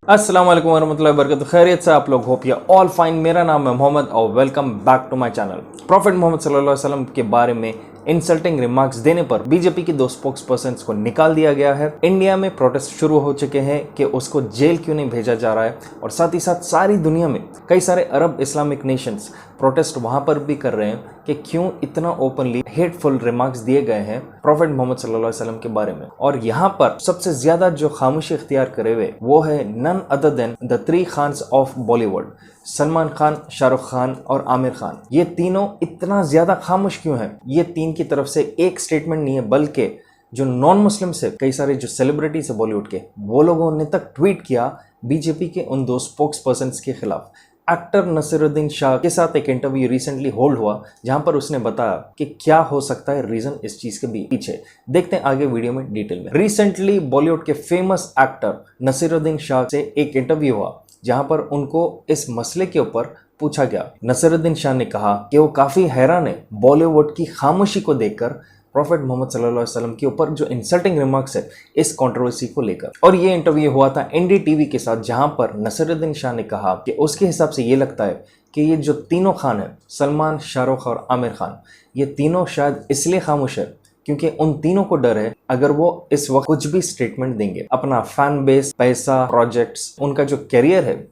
अस्सलाम वालेकुम वरहमतुल्लाहि वबरकातुहू। खैरियत से आप लोग होप या ऑल फाइन। मेरा नाम है मोहम्मद और welcome back to my channel. Prophet Muhammad सल्लल्लाहु अलैहि वसल्लम के बारे में इंसल्टिंग रिमार्क्स देने पर बीजेपी की 2 स्पोक्स पर्सन्स को निकाल दिया गया है। इंडिया में प्रोटेस्ट शुरू हो चुके हैं कि उसको जेल क्यों नहीं भेजा जा रहा है, और साथ ही साथ सारी दुनिया में कई सारे अरब इस्लामिक नेशंस प्रोटेस्ट वहां पर भी कर रहे हैं कि क्यों इतना ओपनली हेटफुल रिमार्क्स दिए गए हैं प्रॉफेट मोहम्मद सल्लल्लाहु अलैहि वसल्लम के बारे में। और यहाँ पर सबसे ज्यादा जो खामोशी इख्तियार करे हुए वो है none other than the 3 Khans of Bollywood, Salman Khan, Shahrukh Khan और आमिर खान। ये तीनों इतना ज्यादा खामोश क्यों हैं? ये तीन की तरफ से एक स्टेटमेंट नहीं है, बल्कि जो नॉन मुस्लिम से कई सारे जो सेलिब्रिटीज है बॉलीवुड के, वो लोगों ने तक ट्वीट किया बीजेपी के उन 2 स्पोक्स पर्सन के खिलाफ। एक्टर नसीरुद्दीन शाह के साथ एक इंटरव्यू रिसेंटली होल्ड हुआ जहां पर उसने बताया कि क्या हो सकता है रीजन इस चीज के पीछे। देखते हैं आगे वीडियो में डिटेल में। रिसेंटली बॉलीवुड के फेमस एक्टर नसीरुद्दीन शाह से एक इंटरव्यू हुआ जहां पर उनको इस मसले के ऊपर पूछा गया। नसीरुद्दीन शाह ने कहा कि वो काफी हैरान है बॉलीवुड की खामोशी को देखकर प्रॉफेट मोहम्मद सल्लल्लाहु अलैहि वसल्लम के ऊपर जो इंसल्टिंग रिमार्क्स है इस कंट्रोवर्सी को लेकर। और ये इंटरव्यू हुआ था एनडीटीवी के साथ, जहां पर नसीरुद्दीन शाह ने कहा कि उसके हिसाब से ये लगता है कि ये जो तीनों खान है, सलमान, शाहरुख और आमिर खान, ये तीनों शायद इसलिए खामोश है क्योंकि उन तीनों को डर है अगर वो इस वक्त कुछ भी स्टेटमेंट देंगे, अपना फैन बेस, पैसा, प्रोजेक्ट्स, उनका जो करियर है,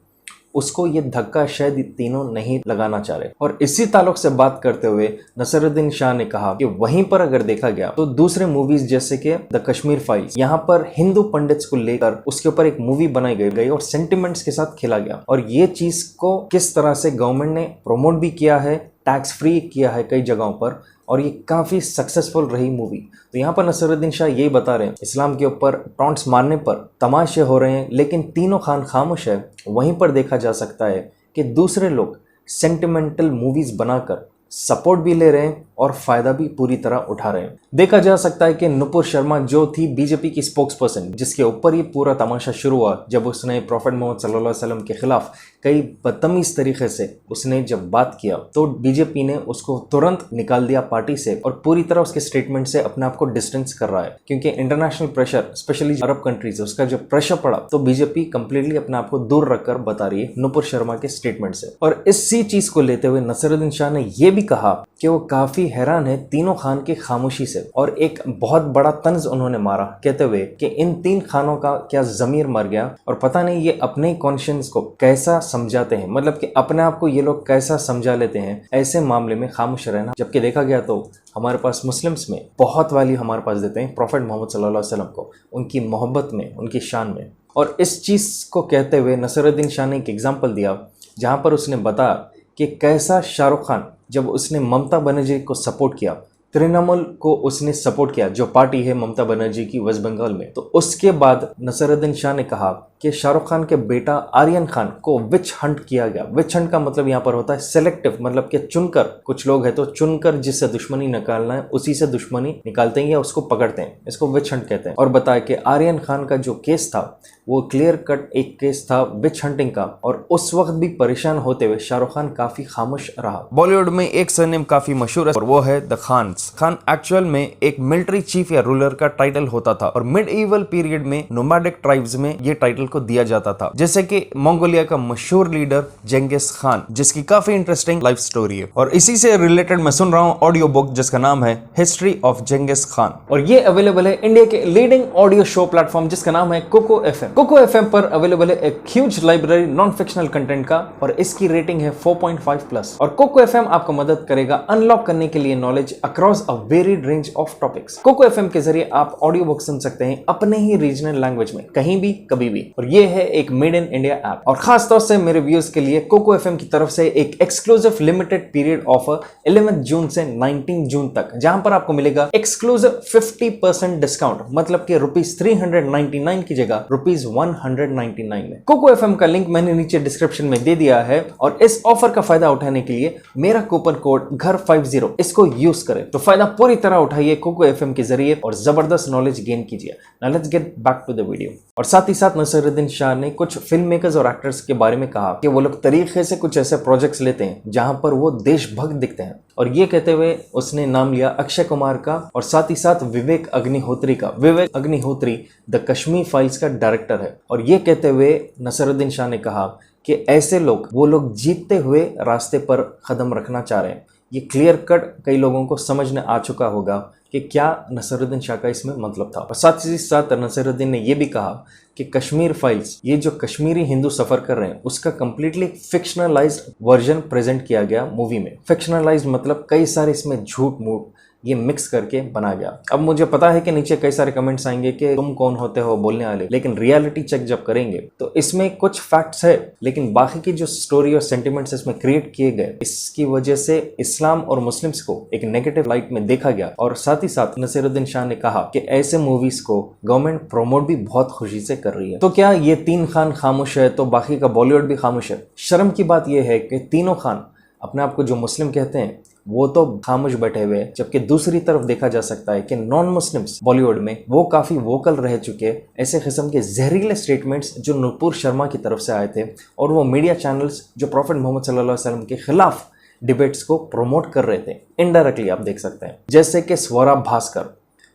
उसको ये धक्का शायद तीनों नहीं लगाना चाह रहे। और इसी ताल्लुक से बात करते हुए नसीरुद्दीन शाह ने कहा कि वहीं पर अगर देखा गया तो दूसरे मूवीज जैसे कि द कश्मीर फाइल्स, यहाँ पर हिंदू पंडित्स को लेकर उसके ऊपर एक मूवी बनाई गई और सेंटिमेंट्स के साथ खेला गया। और ये चीज को किस तरह से गवर्नमेंट ने प्रमोट भी किया है, टैक्स फ्री किया है कई जगहों पर, और ये काफी सक्सेसफुल रही मूवी। तो यहाँ पर नसीरुद्दीन शाह यही बता रहे हैं इस्लाम के ऊपर टॉन्ट्स मारने पर तमाशे हो रहे हैं, लेकिन तीनों खान खामोश है। वहीं पर देखा जा सकता है कि दूसरे लोग सेंटिमेंटल मूवीज बनाकर सपोर्ट भी ले रहे हैं और फायदा भी पूरी तरह उठा रहे हैं। देखा जा सकता है कि नुपुर शर्मा जो थी बीजेपी की स्पोक्स पर्सन, जिसके ऊपर ये पूरा तमाशा शुरू हुआ जब उसने प्रॉफेट मोहम्मद सल्लल्लाहु अलैहि वसल्लम के खिलाफ कई बदतमीज तरीके से उसने जब बात किया, तो बीजेपी ने उसको तुरंत निकाल दिया पार्टी से और पूरी तरह उसके स्टेटमेंट से अपने आप को डिस्टेंस कर रहा है। क्योंकि इंटरनेशनल प्रेशर, स्पेशली अरब कंट्रीज, उसका जो प्रेशर पड़ा तो बीजेपी कंप्लीटली अपने आप को दूर रखकर बता रही है नुपुर शर्मा के स्टेटमेंट से। और इसी चीज को लेते हुए नसीरुद्दीन शाह ने यह भी कहा कि वो काफी हैरान है तीनों खान की खामोशी से, और एक बहुत बड़ा तंज उन्होंने मारा कहते हुए कि इन 3 खानों का क्या जमीर मर गया और पता नहीं ये अपने कॉन्शियंस को कैसा समझाते हैं, मतलब कि अपने आप को ये लोग कैसा समझा लेते हैं ऐसे मामले में खामोश रहना। जबकि देखा गया तो हमारे पास मुस्लिम्स में बहुत वैल्यू हमारे पास देते हैं प्रॉफेट मोहम्मद सल्लल्लाहु अलैहि वसल्लम को, उनकी मोहब्बत में, उनकी शान में। और इस चीज को कहते हुए नसीरुद्दीन शाह ने एक एग्जाम्पल दिया जहां पर उसने बताया कि कैसा शाहरुख खान जब उसने ममता बनर्जी को सपोर्ट किया, तृणमूल को उसने सपोर्ट किया, जो पार्टी है ममता बनर्जी की वेस्ट बंगाल में, तो उसके बाद नसीरुद्दीन शाह ने कहा कि शाहरुख खान के बेटा आर्यन खान को विच हंट किया गया। विच हंट का मतलब यहाँ पर होता है सिलेक्टिव, मतलब कि चुनकर, कुछ लोग हैं तो चुनकर जिससे दुश्मनी निकालना है उसी से दुश्मनी निकालते हैं या उसको पकड़ते हैं, इसको विच हंट कहते हैं। और बताया कि आर्यन खान का जो केस था वो क्लियर कट एक केस था विच हंटिंग का, और उस वक्त भी परेशान होते हुए शाहरुख खान काफी खामोश रहा। बॉलीवुड में एक सरनेम काफी मशहूर है और वो है द खान्स। खान एक्चुअल में एक मिलिट्री चीफ या रूलर का टाइटल होता था, और मिडीवल पीरियड में नोमैडिक ट्राइब्स में ये टाइटल को दिया जाता था, जैसे कि मंगोलिया का मशहूर लीडर जेंगिस खान, जिसकी काफी इंटरेस्टिंग लाइफ स्टोरी है। और इसी से रिलेटेड मैं सुन रहा हूँ ऑडियो बुक जिसका नाम है हिस्ट्री ऑफ जेंगिस खान, और ये अवेलेबल है इंडिया के लीडिंग ऑडियो शो प्लेटफॉर्म जिसका नाम है कोको एफएम। कोको एफएम पर अवेलेबल है एक huge library non fictional content का, और इसकी रेटिंग है 4.5+। और कोको एफएम आपको मदद करेगा अनलॉक करने के लिए knowledge across a varied range of topics. Kuku FM के जरिए आप ऑडियो बुक सुन सकते हैं अपने ही रीजनल लैंग्वेज में, कहीं भी कभी भी। और ये है एक मेड इन इंडिया ऐप, और खास तौर से मेरे व्यूअर्स के लिए कोको एफएम की तरफ से एक एक्सक्लूसिव लिमिटेड पीरियड ऑफर 11 जून से 19 जून तक, जहां पर आपको मिलेगा एक्सक्लूसिव 50% डिस्काउंट, मतलब कि ₹399 की जगह ₹199 में। कोको एफएम का लिंक मैंने नीचे डिस्क्रिप्शन में दे दिया है, और इस ऑफर का फायदा उठाने के लिए मेरा कूपन कोड घर50 इसको यूज करें तो फायदा पूरी तरह उठाइए कोको एफएम के जरिए और जबरदस्त नॉलेज गेन कीजिए। Now let's get back to the video. और साथ ही साथ नसीरुद्दीन नसीरुद्दीन शाह ने कुछ फिल्म मेकर्स और एक्टर्स के बारे में कहा कि वो लोग तरीके से कुछ ऐसे प्रोजेक्ट्स लेते हैं जहां पर वो देशभक्त दिखते हैं, और ये कहते हुए उसने नाम लिया अक्षय कुमार का और साथ ही साथ विवेक अग्निहोत्री का। विवेक अग्निहोत्री द कश्मीर फाइल्स का डायरेक्टर है, और ये कहते हुए नसीरुद्दीन शाह ने कहा कि ऐसे लोग वो लोग जीतते हुए रास्ते पर कदम रखना चाह रहे हैं। ये क्लियर कट कई लोगों को समझ में आ चुका होगा कि क्या नसीरुद्दीन शाह का इसमें मतलब था। और साथ ही साथ नसीरुद्दीन ने यह भी कहा कि कश्मीर फाइल्स, ये जो कश्मीरी हिंदू सफर कर रहे हैं, उसका कंप्लीटली फिक्शनलाइज्ड वर्जन प्रेजेंट किया गया मूवी में। फिक्शनलाइज्ड मतलब कई सारे इसमें झूठ मूठ ये मिक्स करके बना गया। अब मुझे पता है कि नीचे कई सारे कमेंट्स आएंगे कि तुम कौन होते हो बोलने वाले, लेकिन रियलिटी चेक जब करेंगे तो इसमें कुछ फैक्ट्स है, लेकिन बाकी की जो स्टोरी और सेंटिमेंट्स इसमें क्रिएट किए गए, इसकी वजह से इस्लाम और मुस्लिम्स को एक नेगेटिव लाइट में देखा गया। और साथ ही साथ नसीरुद्दीन शाह ने कहा कि ऐसे मूवीज को गवर्नमेंट प्रमोट भी बहुत खुशी से कर रही है। तो क्या ये तीन खान खामोश है तो बाकी का बॉलीवुड भी खामोश है? शर्म की बात यह है कि तीनों खान अपने आप को जो मुस्लिम कहते हैं वो तो खामोश बैठे हुए हैं, जबकि दूसरी तरफ देखा जा सकता है कि नॉन मुस्लिम्स बॉलीवुड में वो काफी वोकल रह चुके। ऐसे किस्म के जहरीले स्टेटमेंट्स जो नुपुर शर्मा की तरफ से आए थे, और वो मीडिया चैनल्स जो प्रॉफेट मोहम्मद सल्लल्लाहु अलैहि वसल्लम के खिलाफ डिबेट्स को प्रमोट कर रहे थे, इनडायरेक्टली आप देख सकते हैं। जैसे कि स्वरा भास्कर,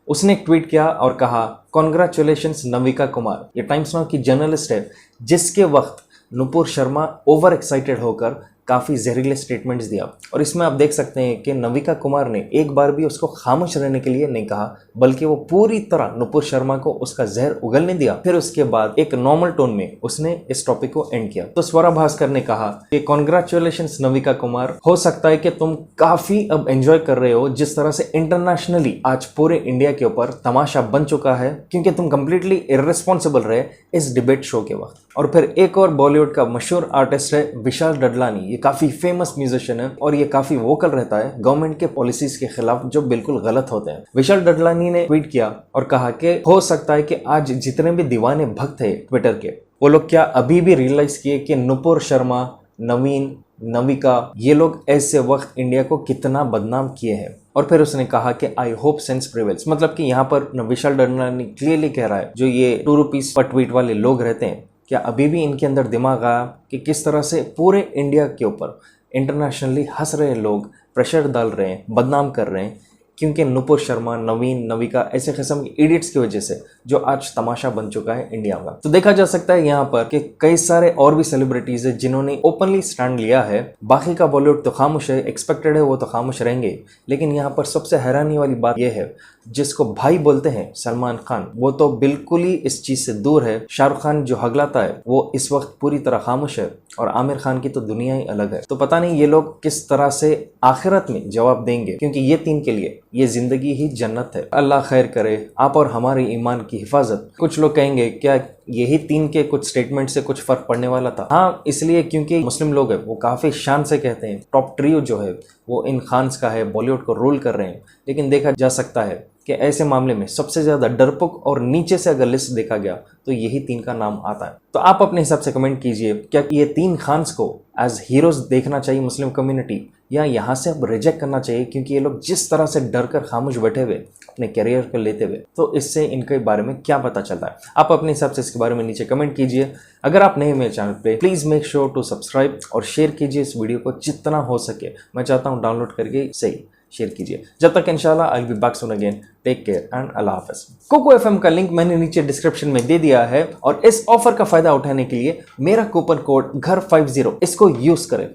उसने एक ट्वीट किया और कहा कॉन्ग्रेचुलेशंस नविका कुमार। ये टाइम्स नाउ की जर्नलिस्ट है, जिसके वक्त नुपुर शर्मा ओवर एक्साइटेड होकर काफ़ी जहरीले स्टेटमेंट्स दिया। और इसमें आप देख सकते हैं कि नविका कुमार ने एक बार भी उसको खामोश रहने के लिए नहीं कहा, बल्कि वो पूरी तरह नुपुर शर्मा को उसका जहर उगलने दिया। फिर उसके बाद एक नॉर्मल टोन में उसने इस टॉपिक को एंड किया। तो स्वरा भास्कर ने कहा कि कॉन्ग्रेचुलेशंस नविका कुमार, हो सकता है कि तुम काफ़ी अब एंजॉय कर रहे हो जिस तरह से इंटरनेशनली आज पूरे इंडिया के ऊपर तमाशा बन चुका है, क्योंकि तुम कंप्लीटली इररिस्पॉन्सिबल रहे इस डिबेट शो के वक्त। और फिर एक और बॉलीवुड का मशहूर आर्टिस्ट है विशाल डडलानी। ये काफ़ी फेमस म्यूजिशियन है और ये काफ़ी वोकल रहता है गवर्नमेंट के पॉलिसीज के खिलाफ जो बिल्कुल गलत होते हैं। विशाल डडलानी ने ट्वीट किया और कहा कि हो सकता है कि आज जितने भी दीवाने भक्त है ट्विटर के, वो लोग क्या अभी भी रियलाइज किए कि नुपुर शर्मा, नवीन, नविका, ये लोग ऐसे वक्त इंडिया को कितना बदनाम किए हैं। और फिर उसने कहा कि आई होप सेंस प्रिवेल्स, मतलब कि यहाँ पर विशाल डडलानी क्लियरली कह रहा है जो ये 2 रुपीज पर ट्वीट वाले लोग रहते हैं, क्या अभी भी इनके अंदर दिमाग आया कि किस तरह से पूरे इंडिया के ऊपर इंटरनेशनली हंस रहे लोग प्रेशर डाल रहे हैं, बदनाम कर रहे हैं, क्योंकि नुपुर शर्मा, नवीन, नविका ऐसे किस्म के इडियट्स की वजह से जो आज तमाशा बन चुका है इंडिया का। तो देखा जा सकता है यहाँ पर कि कई सारे और भी सेलिब्रिटीज है जिन्होंने ओपनली स्टैंड लिया है। बाकी का बॉलीवुड तो खामोश है, एक्सपेक्टेड है वो तो खामोश रहेंगे, लेकिन यहाँ पर सबसे हैरानी वाली बात यह है जिसको भाई बोलते हैं सलमान खान, वो तो बिल्कुल ही इस चीज से दूर है। शाहरुख खान जो हगलाता है वो इस वक्त पूरी तरह खामोश है, और आमिर खान की तो दुनिया ही अलग है। तो पता नहीं ये लोग किस तरह से आखिरत में जवाब देंगे, क्योंकि ये तीन के लिए ये जिंदगी ही जन्नत है। अल्लाह खैर करे आप और हमारे ईमान की हिफाजत। कुछ लोग कहेंगे क्या यही तीन के कुछ स्टेटमेंट से कुछ फर्क पड़ने वाला था? हाँ, इसलिए क्योंकि मुस्लिम लोग हैं वो काफ़ी शान से कहते हैं टॉप ट्रियो जो है वो इन खान्स का है, बॉलीवुड को रूल कर रहे हैं। लेकिन देखा जा सकता है कि ऐसे मामले में सबसे ज़्यादा डरपोक और नीचे से अगर लिस्ट देखा गया तो यही तीन का नाम आता है। तो आप अपने हिसाब से कमेंट कीजिए, क्या ये तीन खान्स को एज हीरोज देखना चाहिए मुस्लिम कम्युनिटी, या यहाँ से अब रिजेक्ट करना चाहिए, क्योंकि ये लोग जिस तरह से डर कर खामोश बैठे हुए अपने करियर को लेते हुए, तो इससे इनके बारे में क्या पता चलता है। आप अपने हिसाब से इसके बारे में नीचे कमेंट कीजिए। अगर आप नए मेरे चैनल पे, please make sure to subscribe और शेयर कीजिए इस वीडियो को जितना हो सके। मैं चाहता हूँ डाउनलोड करके सही शेयर कीजिए। जब तक इंशाल्लाह I will be back soon again. Take care and अल्लाह हाफ़िज़। कोको एफएम का लिंक मैंने नीचे डिस्क्रिप्शन में दे दिया है, और इस ऑफर का फायदा उठाने के लिए मेरा कूपन कोड घर50 इसको यूज करें।